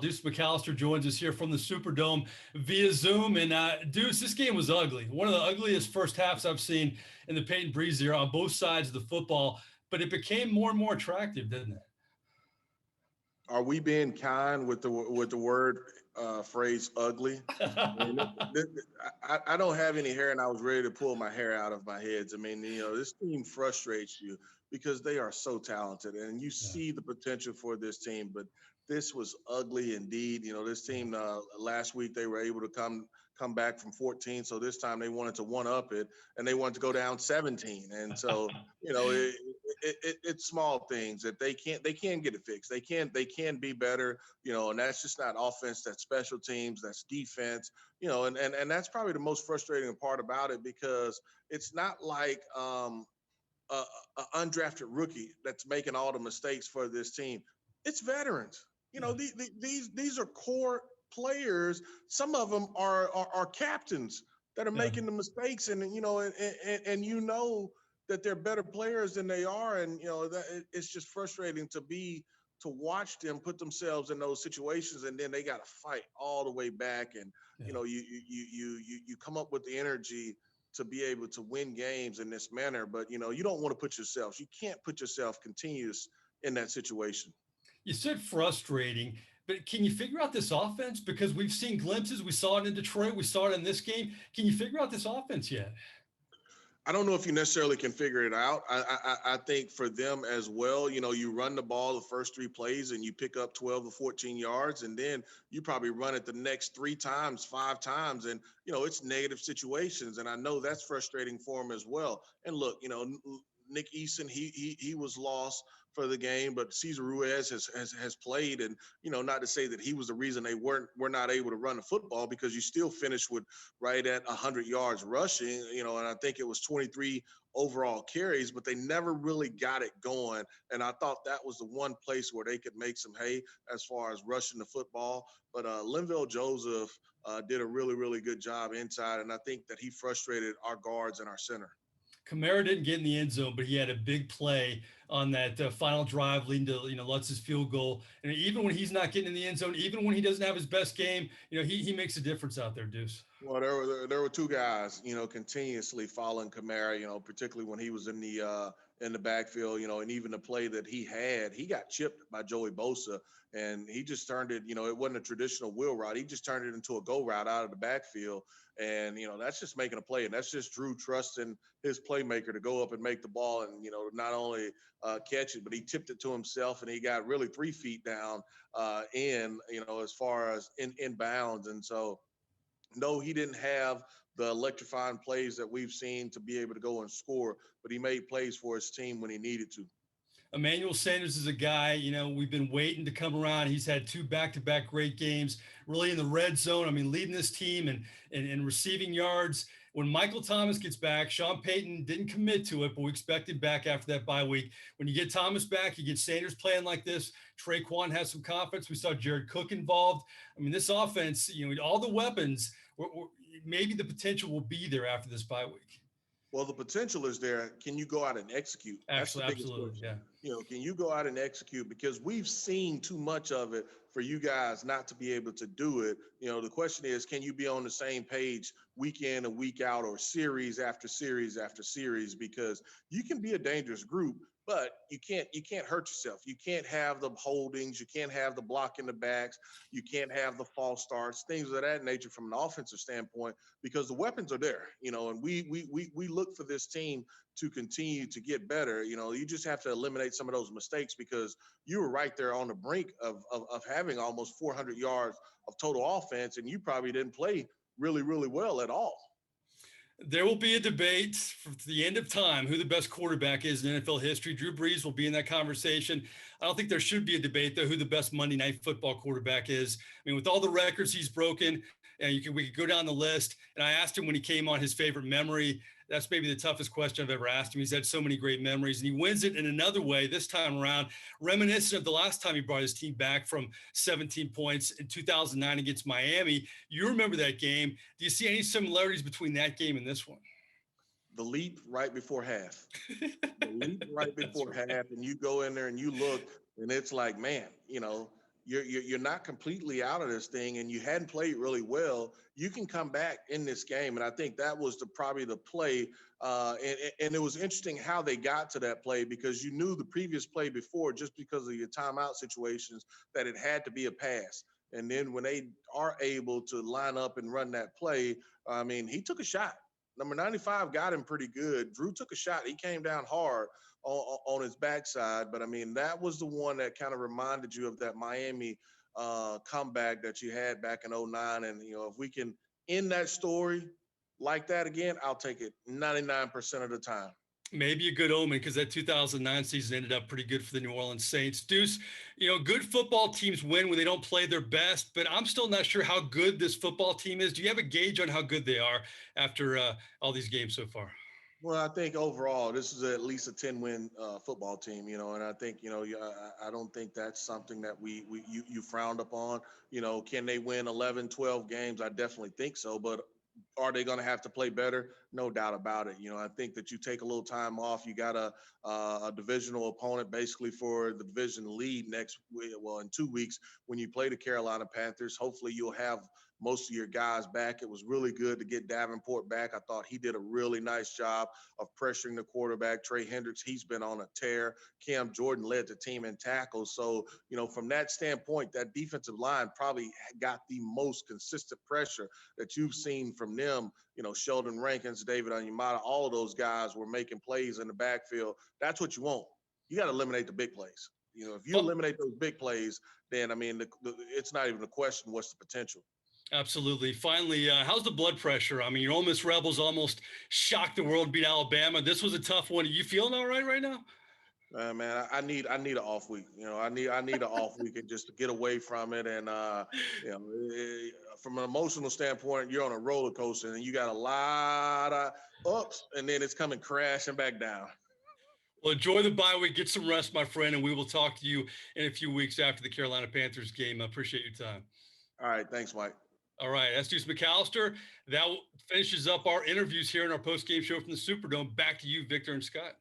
Deuce McAllister joins us here from the Superdome via Zoom. And Deuce, this game was ugly. One of the ugliest first halves I've seen in the Peyton Breeze era on both sides of the football. But it became more and more attractive, didn't it? Are we being kind with the word phrase ugly? I mean, I don't have any hair, and I was ready to pull my hair out of my head. I mean, this team frustrates you because they are so talented, and you Yeah. see the potential for this team. But this was ugly indeed. This team last week they were able to come back from 14, so this time they wanted to one up it, and they wanted to go down 17, and so it's small things that they can get it fixed. They can be better, and that's just not offense. That's special teams. That's defense. And that's probably the most frustrating part about it because it's not like a, a undrafted rookie that's making all the mistakes for this team. It's veterans. Yeah. These are core players. Some of them are captains that are Yeah. making the mistakes, and that they're better players than they are, and it's just frustrating to watch them put themselves in those situations, and then they got to fight all the way back, and Yeah. you come up with the energy to be able to win games in this manner, but you don't want to you can't put yourself continuous in that situation. You said frustrating, but can you figure out this offense? Because we've seen glimpses. We saw it in Detroit. We saw it in this game. Can you figure out this offense yet? I don't know if you necessarily can figure it out. I think for them as well, you run the ball the first three plays and you pick up 12 to 14 yards, and then you probably run it the next three times, five times, and it's negative situations, and I know that's frustrating for them as well. And look, Nick Eason, he was lost for the game, but Cesar Ruiz has played, and not to say that he was the reason were not able to run the football, because you still finished with right at 100 yards rushing, and I think it was 23 overall carries, but they never really got it going. And I thought that was the one place where they could make some hay as far as rushing the football. But Linville Joseph did a really, really good job inside, and I think that he frustrated our guards and our center. Kamara didn't get in the end zone, but he had a big play on that final drive leading to Lutz's field goal. And even when he's not getting in the end zone, even when he doesn't have his best game, he makes a difference out there, Deuce. Well, there were two guys, continuously following Kamara, particularly when he was in the backfield, and even the play that he got chipped by Joey Bosa, and he just turned it, it wasn't a traditional wheel route. He just turned it into a go route out of the backfield, and that's just making a play, and that's just Drew trusting his playmaker to go up and make the ball, and not only catch it, but he tipped it to himself, and he got really 3 feet down as far as in bounds, and so. No, he didn't have the electrifying plays that we've seen to be able to go and score, but he made plays for his team when he needed to. Emmanuel Sanders is a guy, we've been waiting to come around. He's had two back-to-back great games, really in the red zone. I mean, leading this team and receiving yards. When Michael Thomas gets back, Sean Payton didn't commit to it, but we expect him back after that bye week. When you get Thomas back, you get Sanders playing like this. Traquan has some confidence. We saw Jared Cook involved. I mean, this offense, all the weapons, maybe the potential will be there after this bye week. Well, the potential is there. Can you go out and execute? That's the Actually, biggest absolutely, question. yeah. Can you go out and execute? Because we've seen too much of it for you guys not to be able to do it. The question is, can you be on the same page week in and week out, or series after series after series? Because you can be a dangerous group, but you can't hurt yourself. You can't have the holdings. You can't have the block in the backs. You can't have the false starts, things of that nature from an offensive standpoint, because the weapons are there, and we look for this team to continue to get better. You just have to eliminate some of those mistakes, because you were right there on the brink of having almost 400 yards of total offense, and you probably didn't play really, really well at all. There will be a debate for the end of time who the best quarterback is in NFL history. Drew Brees will be in that conversation. I don't think there should be a debate, though, who the best Monday Night Football quarterback is. I mean, with all the records he's broken, and we could go down the list. And I asked him when he came on his favorite memory. That's maybe the toughest question I've ever asked him. He's had so many great memories, and he wins it in another way this time around, reminiscent of the last time he brought his team back from 17 points in 2009 against Miami. You remember that game. Do you see any similarities between that game and this one? The leap right before half. The leap right That's before right. half, and you go in there and you look, and it's like, man, you're not completely out of this thing, and you hadn't played really well. You can come back in this game, and I think that was probably the play. And it was interesting how they got to that play, because you knew the previous play before, just because of your timeout situations, that it had to be a pass. And then when they are able to line up and run that play, I mean, he took a shot. Number 95 got him pretty good. Drew took a shot. He came down hard on his backside. But I mean, that was the one that kind of reminded you of that Miami comeback that you had back in '09. And, if we can end that story like that again, I'll take it 99% of the time. Maybe a good omen, because that 2009 season ended up pretty good for the New Orleans Saints. Deuce, good football teams win when they don't play their best, but I'm still not sure how good this football team is. Do you have a gauge on how good they are after all these games so far? Well, I think overall, this is at least a 10-win football team, and I think, I don't think that's something that you frowned upon. Can they win 11, 12 games? I definitely think so, but are they going to have to play better? No doubt about it. I think that you take a little time off. You got a divisional opponent basically for the division lead next week. Well, in 2 weeks when you play the Carolina Panthers. Hopefully you'll have most of your guys back. It was really good to get Davenport back. I thought he did a really nice job of pressuring the quarterback. Trey Hendricks, he's been on a tear. Cam Jordan led the team in tackles. So, from that standpoint, that defensive line probably got the most consistent pressure that you've seen from them. Sheldon Rankins, David Onyemata, all of those guys were making plays in the backfield. That's what you want. You got to eliminate the big plays. If you eliminate those big plays, then, I mean, it's not even a question what's the potential. Absolutely. Finally, how's the blood pressure? I mean, your Ole Miss Rebels almost shocked the world, beat Alabama. This was a tough one. Are you feeling all right now? Man, I need an off week. I need an off week, and just to get away from it. And from an emotional standpoint, you're on a roller coaster, and you got a lot of ups, and then it's coming crashing back down. Well, enjoy the bye week. Get some rest, my friend, and we will talk to you in a few weeks after the Carolina Panthers game. I appreciate your time. All right, thanks, Mike. All right, that's Deuce McAllister. That finishes up our interviews here in our post-game show from the Superdome. Back to you, Victor and Scott.